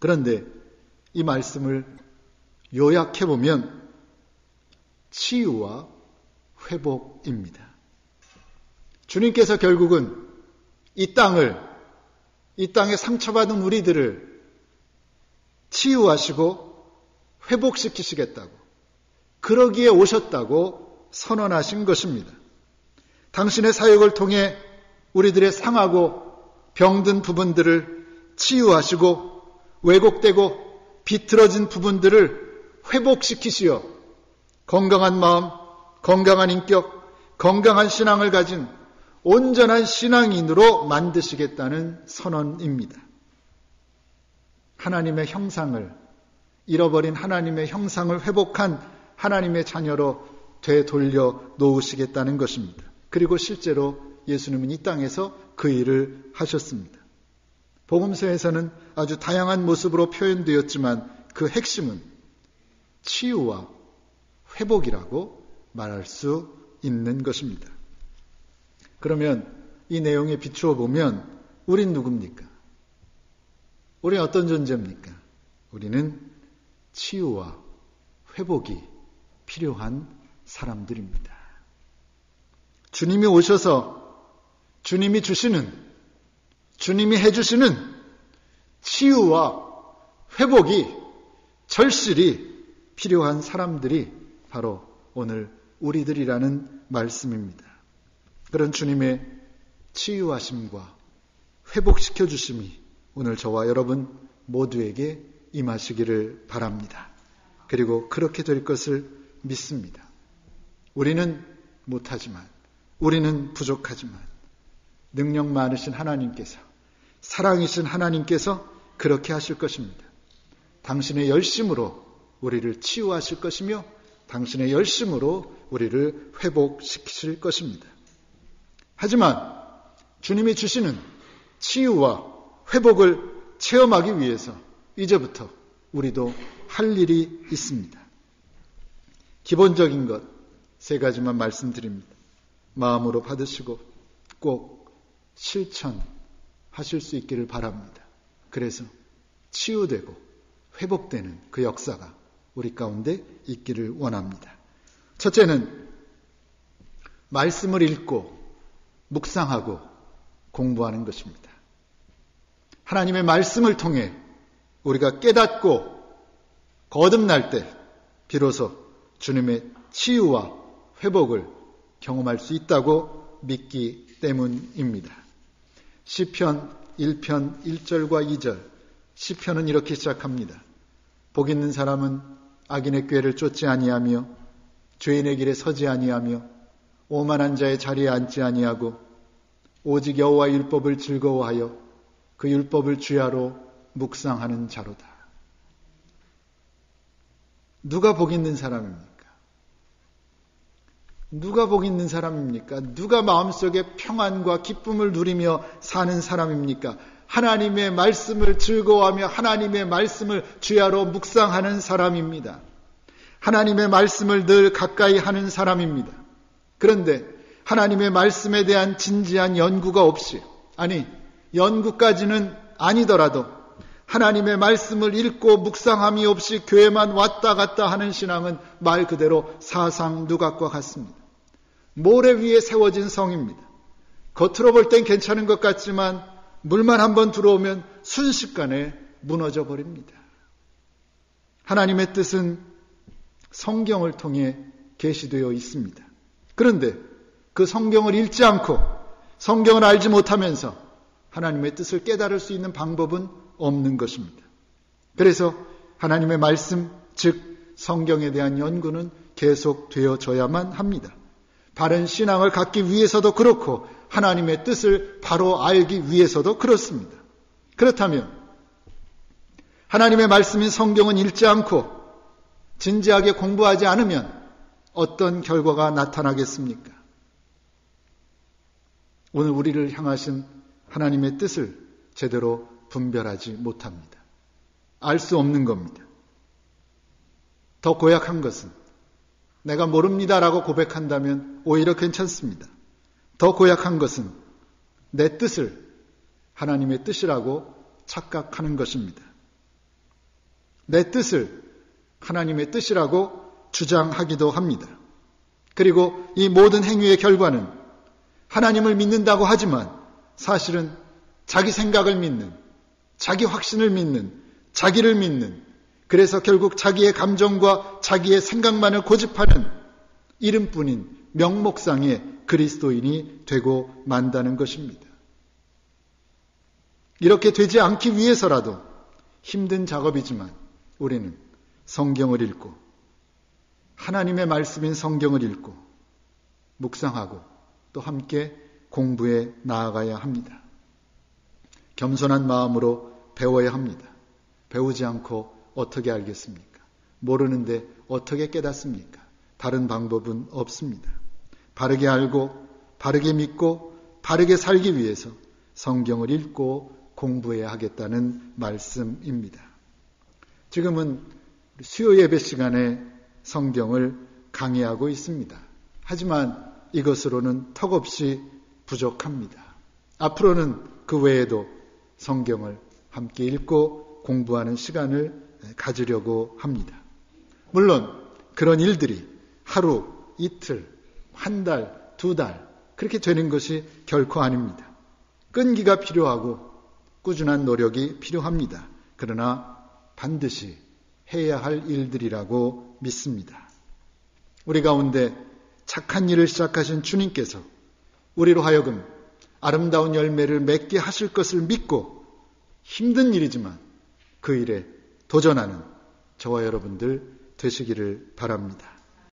그런데 이 말씀을 요약해보면 치유와 회복입니다. 주님께서 결국은 이 땅에 상처받은 우리들을 치유하시고 회복시키시겠다고, 그러기에 오셨다고 선언하신 것입니다. 당신의 사역을 통해 우리들의 상하고 병든 부분들을 치유하시고 왜곡되고 비틀어진 부분들을 회복시키시어 건강한 마음, 건강한 인격, 건강한 신앙을 가진 온전한 신앙인으로 만드시겠다는 선언입니다. 하나님의 형상을, 잃어버린 하나님의 형상을 회복한 하나님의 자녀로 되돌려 놓으시겠다는 것입니다. 그리고 실제로 예수님은 이 땅에서 그 일을 하셨습니다. 복음서에서는 아주 다양한 모습으로 표현되었지만 그 핵심은 치유와 회복이라고 말할 수 있는 것입니다. 그러면 이 내용에 비추어 보면 우린 누굽니까? 우리는 어떤 존재입니까? 우리는 치유와 회복이 필요한 사람들입니다. 주님이 오셔서 주님이 주시는, 주님이 해주시는 치유와 회복이 절실히 필요한 사람들이 바로 오늘 우리들이라는 말씀입니다. 그런 주님의 치유하심과 회복시켜 주심이 오늘 저와 여러분 모두에게 임하시기를 바랍니다. 그리고 그렇게 될 것을 믿습니다. 우리는 못하지만, 우리는 부족하지만 능력 많으신 하나님께서, 사랑이신 하나님께서 그렇게 하실 것입니다. 당신의 열심으로 우리를 치유하실 것이며 당신의 열심으로 우리를 회복시키실 것입니다. 하지만 주님이 주시는 치유와 회복을 체험하기 위해서 이제부터 우리도 할 일이 있습니다. 기본적인 것 세 가지만 말씀드립니다. 마음으로 받으시고 꼭 실천하실 수 있기를 바랍니다. 그래서 치유되고 회복되는 그 역사가 우리 가운데 있기를 원합니다. 첫째는 말씀을 읽고 묵상하고 공부하는 것입니다. 하나님의 말씀을 통해 우리가 깨닫고 거듭날 때 비로소 주님의 치유와 회복을 경험할 수 있다고 믿기 때문입니다. 시편 1편 1절과 2절, 시편은 이렇게 시작합니다. 복 있는 사람은 악인의 꾀를 쫓지 아니하며 죄인의 길에 서지 아니하며 오만한 자의 자리에 앉지 아니하고 오직 여호와의 율법을 즐거워하여 그 율법을 주야로 묵상하는 자로다. 누가 복 있는 사람입니까? 누가 복 있는 사람입니까? 누가 마음속에 평안과 기쁨을 누리며 사는 사람입니까? 하나님의 말씀을 즐거워하며 하나님의 말씀을 주야로 묵상하는 사람입니다. 하나님의 말씀을 늘 가까이 하는 사람입니다. 그런데 하나님의 말씀에 대한 진지한 연구가 없이, 아니 연구까지는 아니더라도 하나님의 말씀을 읽고 묵상함이 없이 교회만 왔다 갔다 하는 신앙은 말 그대로 사상 누각과 같습니다. 모래 위에 세워진 성입니다. 겉으로 볼 땐 괜찮은 것 같지만 물만 한번 들어오면 순식간에 무너져 버립니다. 하나님의 뜻은 성경을 통해 계시되어 있습니다. 그런데 그 성경을 읽지 않고 성경을 알지 못하면서 하나님의 뜻을 깨달을 수 있는 방법은 없는 것입니다. 그래서 하나님의 말씀, 즉 성경에 대한 연구는 계속되어져야만 합니다. 바른 신앙을 갖기 위해서도 그렇고 하나님의 뜻을 바로 알기 위해서도 그렇습니다. 그렇다면 하나님의 말씀인 성경은 읽지 않고 진지하게 공부하지 않으면 어떤 결과가 나타나겠습니까? 오늘 우리를 향하신 하나님의 뜻을 제대로 분별하지 못합니다. 알 수 없는 겁니다. 더 고약한 것은 내가 모릅니다라고 고백한다면 오히려 괜찮습니다. 더 고약한 것은 내 뜻을 하나님의 뜻이라고 착각하는 것입니다. 내 뜻을 하나님의 뜻이라고 주장하기도 합니다. 그리고 이 모든 행위의 결과는 하나님을 믿는다고 하지만 사실은 자기 생각을 믿는, 자기 확신을 믿는, 자기를 믿는, 그래서 결국 자기의 감정과 자기의 생각만을 고집하는 이름뿐인 명목상의 그리스도인이 되고 만다는 것입니다. 이렇게 되지 않기 위해서라도 힘든 작업이지만 우리는 성경을 읽고 하나님의 말씀인 성경을 읽고 묵상하고 또 함께 공부해 나아가야 합니다. 겸손한 마음으로 배워야 합니다. 배우지 않고 어떻게 알겠습니까? 모르는데 어떻게 깨닫습니까? 다른 방법은 없습니다. 바르게 알고 바르게 믿고 바르게 살기 위해서 성경을 읽고 공부해야 하겠다는 말씀입니다. 지금은 수요 예배 시간에 성경을 강의하고 있습니다. 하지만 이것으로는 턱없이 부족합니다. 앞으로는 그 외에도 성경을 함께 읽고 공부하는 시간을 가지려고 합니다. 물론 그런 일들이 하루, 이틀, 한 달, 두 달 그렇게 되는 것이 결코 아닙니다. 끈기가 필요하고 꾸준한 노력이 필요합니다. 그러나 반드시 해야 할 일들이라고 믿습니다. 우리 가운데 착한 일을 시작하신 주님께서 우리로 하여금 아름다운 열매를 맺게 하실 것을 믿고 힘든 일이지만 그 일에 도전하는 저와 여러분들 되시기를 바랍니다.